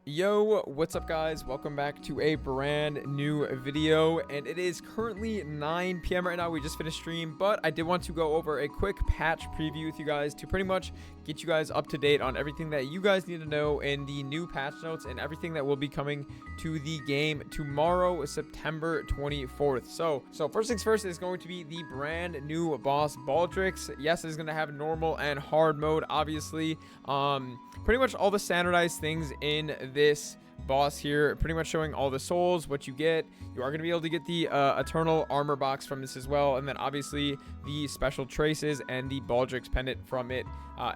Yo, what's up guys? Welcome back to a brand new video, and it is currently 9 p.m. right now. We just finished stream, but I did want to go over a quick patch preview with you guys to pretty much get you guys up to date on everything that you guys need to know in the new patch notes and everything that will be coming to the game tomorrow, September 24th. So first things first is going to be the brand new boss Baldrix. Yes, it's going to have normal and hard mode, obviously. Pretty much all the standardized things in this boss here, pretty much showing all the souls, what you get. You are going to be able to get the eternal armor box from this as well, and then obviously the special traces and the Baldrix pendant from it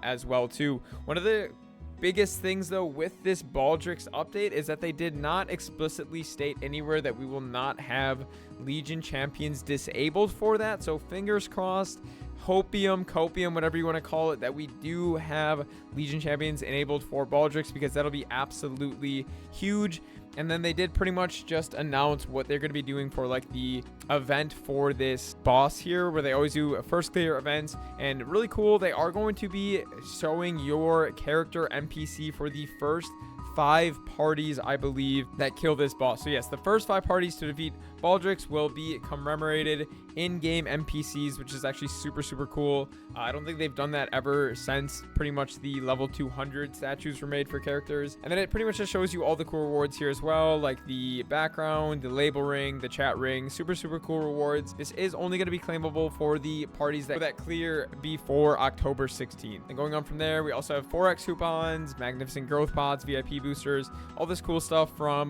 as well too. One of the biggest things though with this Baldrix update is that they did not explicitly state anywhere that we will not have Legion champions disabled for that. So fingers crossed, copium, whatever you want to call it, that we do have Legion champions enabled for Baldrix, because that'll be absolutely huge. And then they did pretty much just announce what they're going to be doing for like the event for this boss here, where they always do a first clear events. And really cool, they are going to be showing your character NPC for the first 5 parties, I believe, that kill this boss. So yes, the first 5 parties to defeat Baldrix will be commemorated in-game NPCs, which is actually super cool. I don't think they've done that ever since pretty much the level 200 statues were made for characters. And then it pretty much just shows you all the cool rewards here as well, like the background, the label ring, the chat ring. Super cool rewards. This is only going to be claimable for the parties that clear before October 16th. And going on from there, we also have 4x coupons, magnificent growth pods, VIP boosters, all this cool stuff from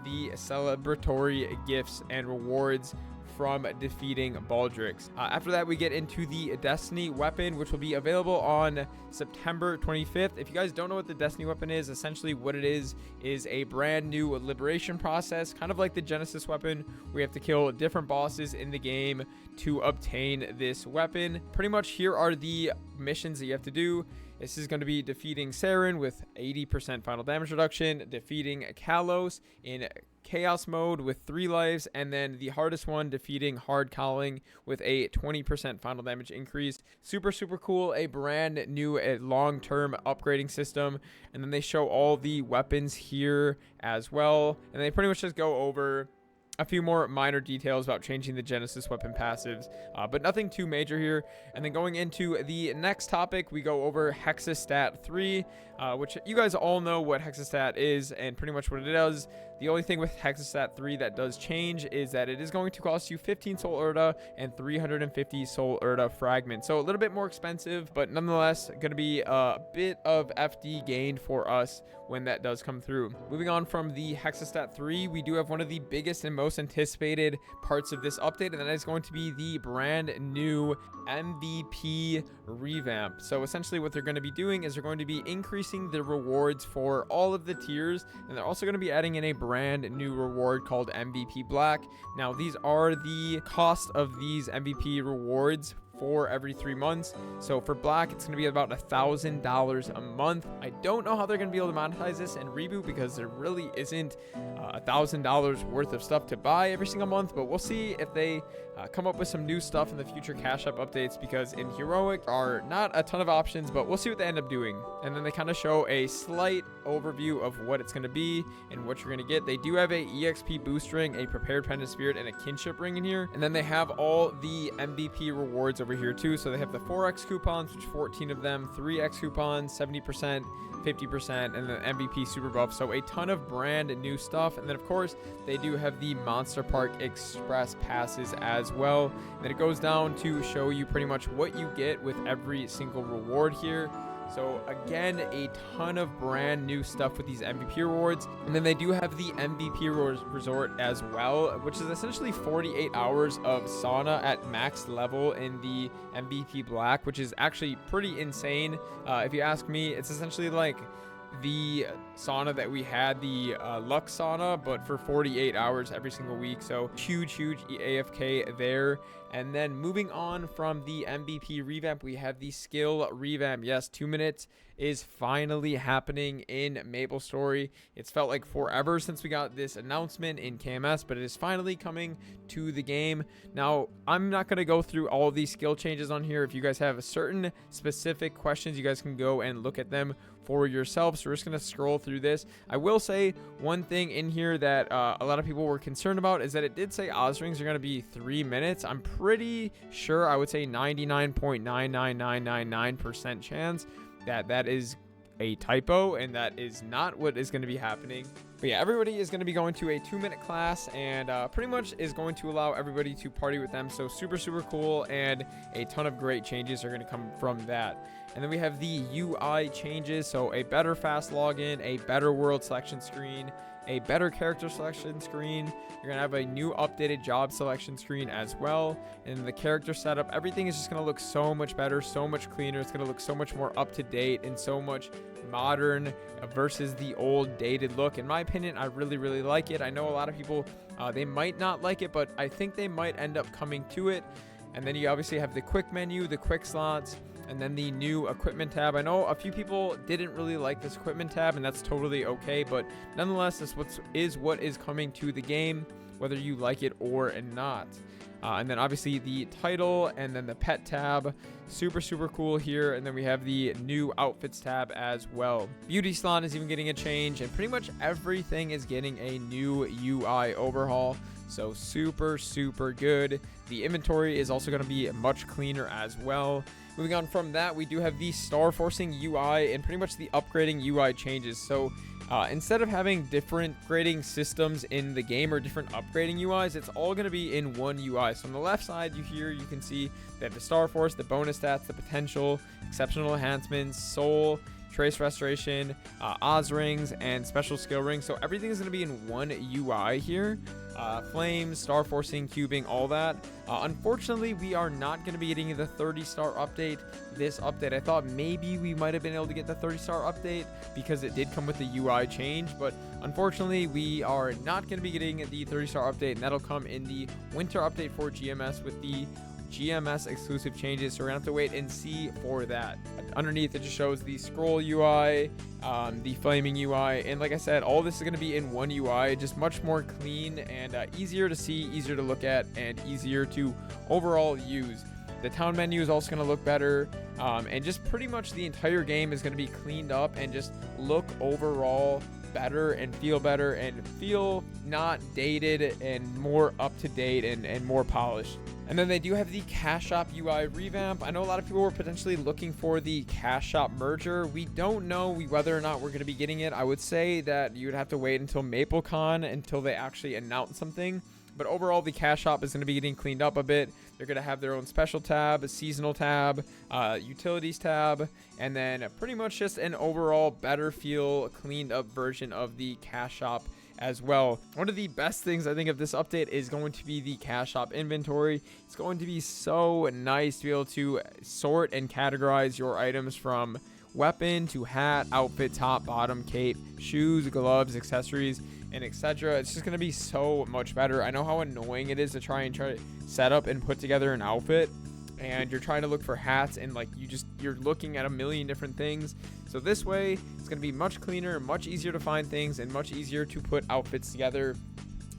the celebratory gifts and rewards from defeating Baldrix. After that, we get into the Destiny weapon, which will be available on September 25th. If you guys don't know what the Destiny weapon is, essentially what it is a brand new liberation process, kind of like the Genesis weapon. We have to kill different bosses in the game to obtain this weapon. Pretty much here are the missions that you have to do. This is going to be defeating Saren with 80% final damage reduction, defeating Kalos in chaos mode with 3 lives, and then the hardest one, defeating Hard Calling with a 20% final damage increase. Super cool, a brand new long-term upgrading system. And then they show all the weapons here as well, and they pretty much just go over a few more minor details about changing the Genesis weapon passives, but nothing too major here. And then going into the next topic, we go over Hexa Stat 3, which you guys all know what Hexa Stat is and pretty much what it does. The only thing with Hexa Stat 3 that does change is that it is going to cost you 15 Soul Urda and 350 Soul Urda fragments. So a little bit more expensive, but nonetheless going to be a bit of FD gained for us when that does come through. Moving on from the Hexa Stat 3, we do have one of the biggest and most anticipated parts of this update, and that is going to be the brand new MVP revamp. So essentially what they're going to be doing is they're going to be increasing the rewards for all of the tiers, and they're also going to be adding in a brand new reward called MVP Black. Now these are the cost of these MVP rewards for every 3 months. So for Black, it's going to be about $1,000 a month. I don't know how they're going to be able to monetize this and Reboot, because there really isn't $1,000 worth of stuff to buy every single month, but we'll see if they come up with some new stuff in the future cash up updates, because in Heroic are not a ton of options, but we'll see what they end up doing. And then they kind of show a slight overview of what it's going to be and what you're going to get. They do have a EXP boost ring, a prepared pendant spirit, and a kinship ring in here. And then they have all the MVP rewards over here too. So they have the 4x coupons, which 14 of them, 3x coupons, 70%, 50%, and the MVP super buff. So a ton of brand new stuff. And then of course they do have the Monster Park Express passes as well. And then it goes down to show you pretty much what you get with every single reward here. So again, a ton of brand new stuff with these MVP rewards. And then they do have the MVP resort as well, which is essentially 48 hours of sauna at max level in the MVP Black, which is actually pretty insane. If you ask me, it's essentially like the sauna that we had, the Lux sauna, but for 48 hours every single week. So huge AFK there. And then moving on from the MVP revamp, we have the skill revamp. Yes, 2 minutes is finally happening in MapleStory. It's felt like forever since we got this announcement in KMS, but it is finally coming to the game. Now, I'm not going to go through all of these skill changes on here. If you guys have certain specific questions, you guys can go and look at them for yourself. So we're just going to scroll through this. I will say one thing in here that a lot of people were concerned about is that it did say Oz rings are going to be 3 minutes. I'm pretty sure, I would say 99.99999% chance that that is a typo, and that is not what is going to be happening. But yeah, everybody is going to be going to a 2-minute class, and pretty much is going to allow everybody to party with them. So super cool, and a ton of great changes are going to come from that. And then we have the UI changes, so a better fast login, a better world selection screen, a better character selection screen. You're going to have a new updated job selection screen as well. And the character setup, everything is just going to look so much better, so much cleaner. It's going to look so much more up to date and so much modern versus the old dated look. In my opinion, I really like it. I know a lot of people, they might not like it, but I think they might end up coming to it. And then you obviously have the quick menu, the quick slots, and then the new equipment tab. I know a few people didn't really like this equipment tab, and that's totally okay, but nonetheless, this is what is coming to the game, whether you like it or not. And then obviously the title, and then the pet tab, super cool here. And then we have the new outfits tab as well. Beauty salon is even getting a change, and pretty much everything is getting a new UI overhaul. So super good. The inventory is also going to be much cleaner as well. Moving on from that, we do have the star forcing UI and pretty much the upgrading UI changes. So instead of having different grading systems in the game or different upgrading UIs, it's all going to be in one UI. So on the left side, you can see that the Star Force, the bonus stats, the potential, exceptional enhancements, soul, trace restoration, Oz rings, and special skill rings. So everything is going to be in one UI here. Flames, star forcing, cubing, all that. Unfortunately, we are not going to be getting the 30-star update this update. I thought maybe we might have been able to get the 30-star update because it did come with the UI change, but unfortunately we are not going to be getting the 30-star update, and that'll come in the winter update for GMS with the GMS exclusive changes. So we're gonna have to wait and see for that. Underneath, it just shows the scroll UI, the flaming UI, and like I said, all this is going to be in one UI, just much more clean and easier to see, easier to look at, and easier to overall use. The town menu is also going to look better, and just pretty much the entire game is going to be cleaned up and just look overall better and feel not dated and more up to date and more polished. And then they do have the Cash Shop UI revamp. I know a lot of people were potentially looking for the Cash Shop merger. We don't know whether or not we're going to be getting it. I would say that you would have to wait until MapleCon until they actually announce something. But overall, the Cash Shop is going to be getting cleaned up a bit. They're going to have their own special tab, a seasonal tab, utilities tab, and then pretty much just an overall better feel, cleaned up version of the Cash Shop as well. One of the best things I think of this update is going to be the Cash Shop inventory. It's going to be so nice to be able to sort and categorize your items from weapon to hat, outfit, top, bottom, cape, shoes, gloves, accessories, and etc. It's just going to be so much better. I know how annoying it is to try to set up and put together an outfit, and you're trying to look for hats, and like you're looking at a million different things. So this way, it's going to be much cleaner, much easier to find things, and much easier to put outfits together.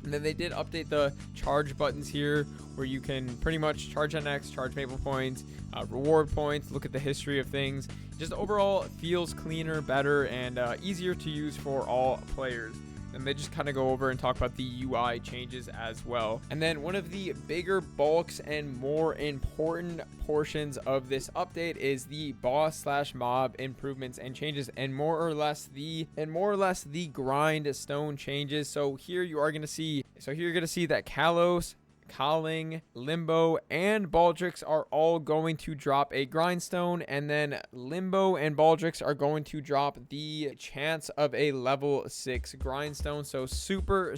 And then they did update the charge buttons here, where you can pretty much charge NX, charge Maple points, reward points, look at the history of things. Just overall feels cleaner, better, and easier to use for all players. And they just kind of go over and talk about the UI changes as well. And then one of the bigger bulks and more important portions of this update is the boss/mob improvements and changes, and more or less the grindstone changes. So here you're going to see that Kalos, Calling, Limbo, and Baldrix are all going to drop a grindstone, and then Limbo and Baldrix are going to drop the chance of a level 6 grindstone. So super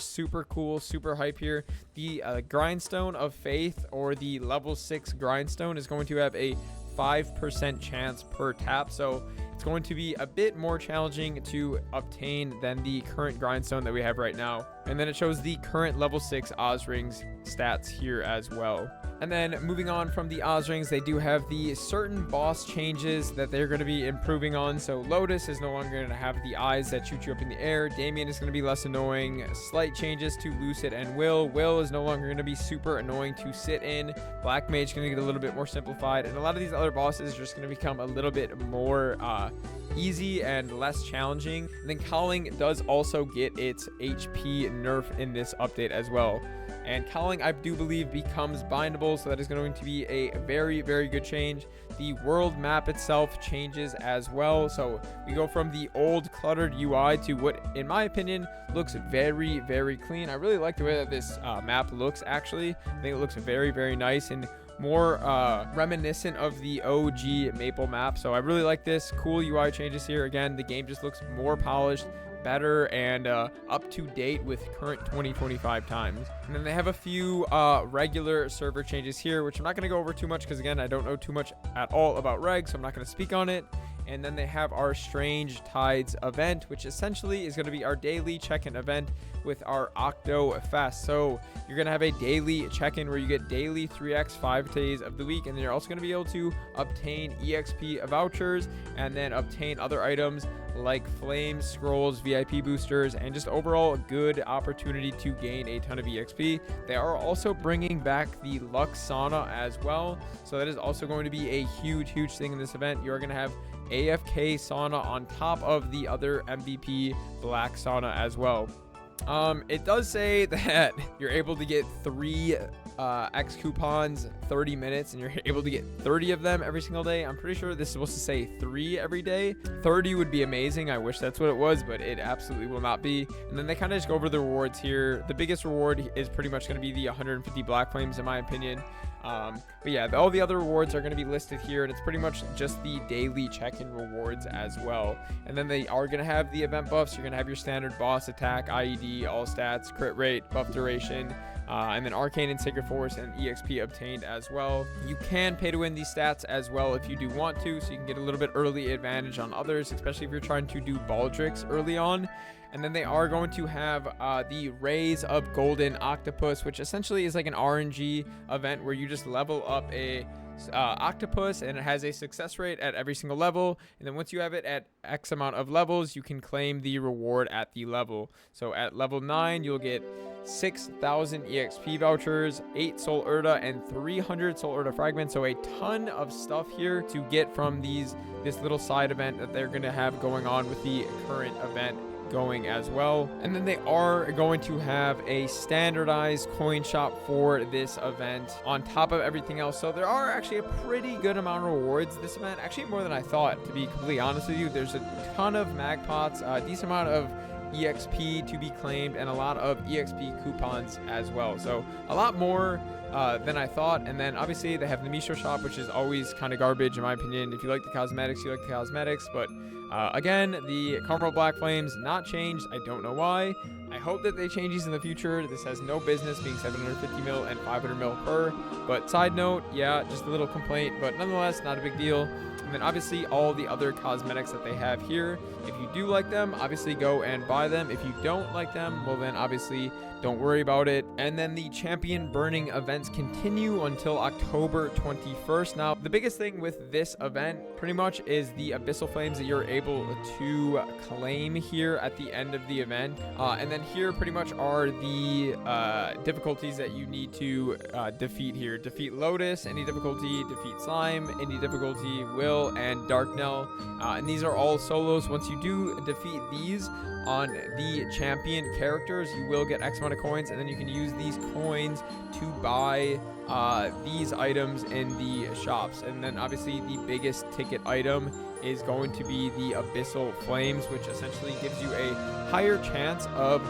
cool, super hype here. The grindstone of faith, or the level 6 grindstone, is going to have a 5% chance per tap, so it's going to be a bit more challenging to obtain than the current grindstone that we have right now. And then it shows the current level 6 Oz rings stats here as well. And then moving on from the Oz rings, they do have the certain boss changes that they're going to be improving on. So Lotus is no longer going to have the eyes that shoot you up in the air. Damien is going to be less annoying. Slight changes to Lucid and Will. Will is no longer going to be super annoying to sit in. Black Mage is going to get a little bit more simplified. And a lot of these other bosses are just going to become a little bit more easy and less challenging. And then Calling does also get its HP nerf in this update as well. And Calling, I do believe, becomes bindable, so that is going to be a very, very good change. The world map itself changes as well, so we go from the old cluttered UI to what, in my opinion, looks very, very clean. I really like the way that this map looks, actually. I think it looks very, very nice and more reminiscent of the OG Maple map, so I really like this. Cool UI changes here. Again, the game just looks more polished, better, and up to date with current 2025 times. And then they have a few regular server changes here, which I'm not going to go over too much because, again, I don't know too much at all about reg, so I'm not going to speak on it. And then they have our Strange Tides event, which essentially is going to be our daily check-in event with our Octo Fest. So you're going to have a daily check-in where you get daily 3x 5 days of the week, and then you're also going to be able to obtain EXP vouchers and then obtain other items like flames, scrolls, VIP boosters, and just overall a good opportunity to gain a ton of EXP. They are also bringing back the Lux Sauna as well, so that is also going to be a huge thing in this event. You're going to have AFK sauna on top of the other MVP black sauna as well. It does say that you're able to get 3 X coupons 30 minutes, and you're able to get 30 of them every single day. I'm pretty sure this is supposed to say 3 every day. 30 would be amazing. I wish that's what it was, but it absolutely will not be. And then they kind of just go over the rewards here. The biggest reward is pretty much going to be the 150 black flames, in my opinion. But yeah, all the other rewards are going to be listed here, and it's pretty much just the daily check-in rewards as well. And then they are going to have the event buffs. You're going to have your standard boss attack, IED, all stats, crit rate, buff duration, and then Arcane and Sacred Force and EXP obtained as well. You can pay to win these stats as well if you do want to, so you can get a little bit early advantage on others, especially if you're trying to do Baldrix early on. And then they are going to have the Rays of Golden Octopus, which essentially is like an RNG event where you just level up a octopus, and it has a success rate at every single level. And then once you have it at X amount of levels, you can claim the reward at the level. So at level 9, you'll get 6,000 EXP vouchers, 8 Soul Urda, and 300 Soul Urda fragments. So a ton of stuff here to get from this little side event that they're going to have going on with the current event going as well. And then they are going to have a standardized coin shop for this event on top of everything else. So there are actually a pretty good amount of rewards this event, actually more than I thought, to be completely honest with you. There's a ton of mag pots, a decent amount of EXP to be claimed, and a lot of EXP coupons as well. So a lot more than I thought. And then obviously they have the Misho shop, which is always kind of garbage in my opinion. If you like the cosmetics, you like the cosmetics. But again, the Carnival Black Flames not changed. I don't know why. I hope that they change these in the future. This has no business being 750 mil and 500 mil per. But side note, yeah, just a little complaint, but nonetheless, not a big deal. And then obviously all the other cosmetics that they have here. If you do like them, obviously go and buy them. If you don't like them, well then obviously don't worry about it. And then the champion burning events continue until October 21st. Now, the biggest thing with this event pretty much is the abyssal flames that you're able to claim here at the end of the event. And then here pretty much are the difficulties that you need to defeat here. Defeat Lotus, any difficulty, defeat Slime, any difficulty, Will, and Darknell. And these are all solos. Once you do defeat these on the champion characters, you will get X amount of coins, and then you can use these coins to buy these items in the shops. And then obviously the biggest ticket item is going to be the abyssal flames, which essentially gives you a higher chance of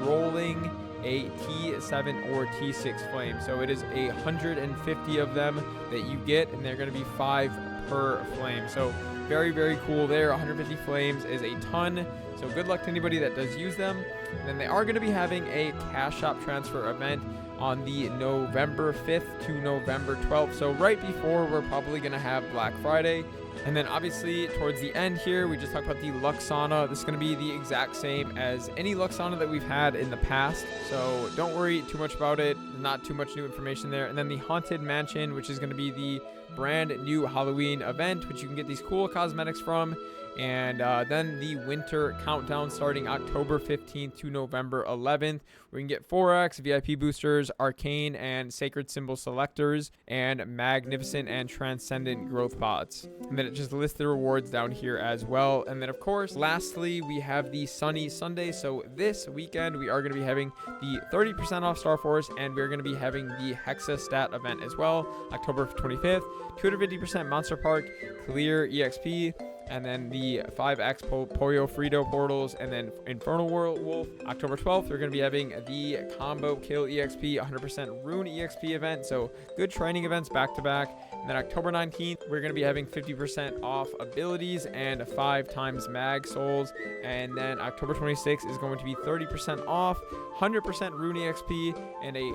rolling a T7 or T6 flame. So it is 150 of them that you get, and they're going to be 5 per flame. So very, very cool there. 150 flames is a ton. So good luck to anybody that does use them. And then they are going to be having a cash shop transfer event on the November 5th to November 12th. So right before we're probably going to have Black Friday. And then obviously towards the end here, we just talked about the Luxana. This is going to be the exact same as any Luxana that we've had in the past. So don't worry too much about it. Not too much new information there. And then the Haunted Mansion, which is going to be the brand new Halloween event, which you can get these cool cosmetics from. And then the winter countdown starting October 15th to November 11th. We can get 4x VIP boosters, arcane and sacred symbol selectors, and magnificent and transcendent growth pots. And then it just lists the rewards down here as well. And then of course, lastly, we have the Sunny Sunday. So this weekend we are going to be having the 30% off Star Force, and we're going to be having the Hexa Stat event as well, October 25th. 250% Monster Park clear EXP. And then the 5x Pollo Frito portals, and then Infernal Wolf. October 12th, we're going to be having the Combo Kill EXP, 100% Rune EXP event. So good training events back to back. And then October 19th, we're going to be having 50% off abilities and 5 times mag souls. And then October 26th is going to be 30% off, 100% Rune EXP, and a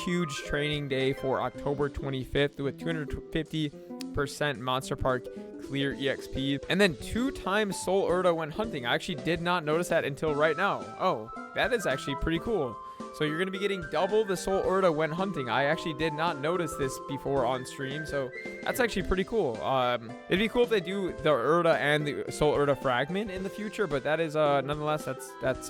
huge training day for October 25th with 250% Monster Park clear EXP, and then 2 times Soul Urda when hunting. I actually did not notice that until right now. Oh, that is actually pretty cool. So you're going to be getting double the Soul Urda when hunting. I actually did not notice this before on stream, so that's actually pretty cool. It'd be cool if they do the Urda and the Soul Urda fragment in the future, but that is nonetheless that's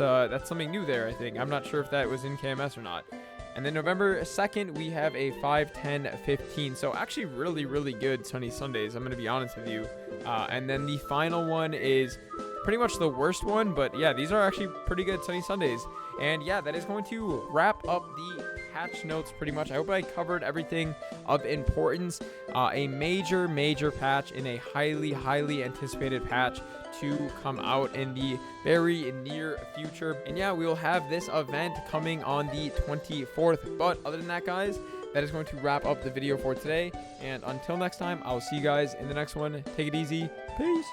something new there. I think I'm not sure if that was in KMS or not. And then November 2nd, we have a 5, 10, 15. So actually really good Sunny Sundays, I'm going to be honest with you. And then the final one is pretty much the worst one. But yeah, these are actually pretty good Sunny Sundays. And yeah, that is going to wrap up the patch notes pretty much. I hope I covered everything of importance. A major patch in a highly anticipated patch to come out in the very near future. And yeah, we will have this event coming on the 24th. But other than that, guys, that is going to wrap up the video for today. And until next time, I'll see you guys in the next one. Take it easy. Peace.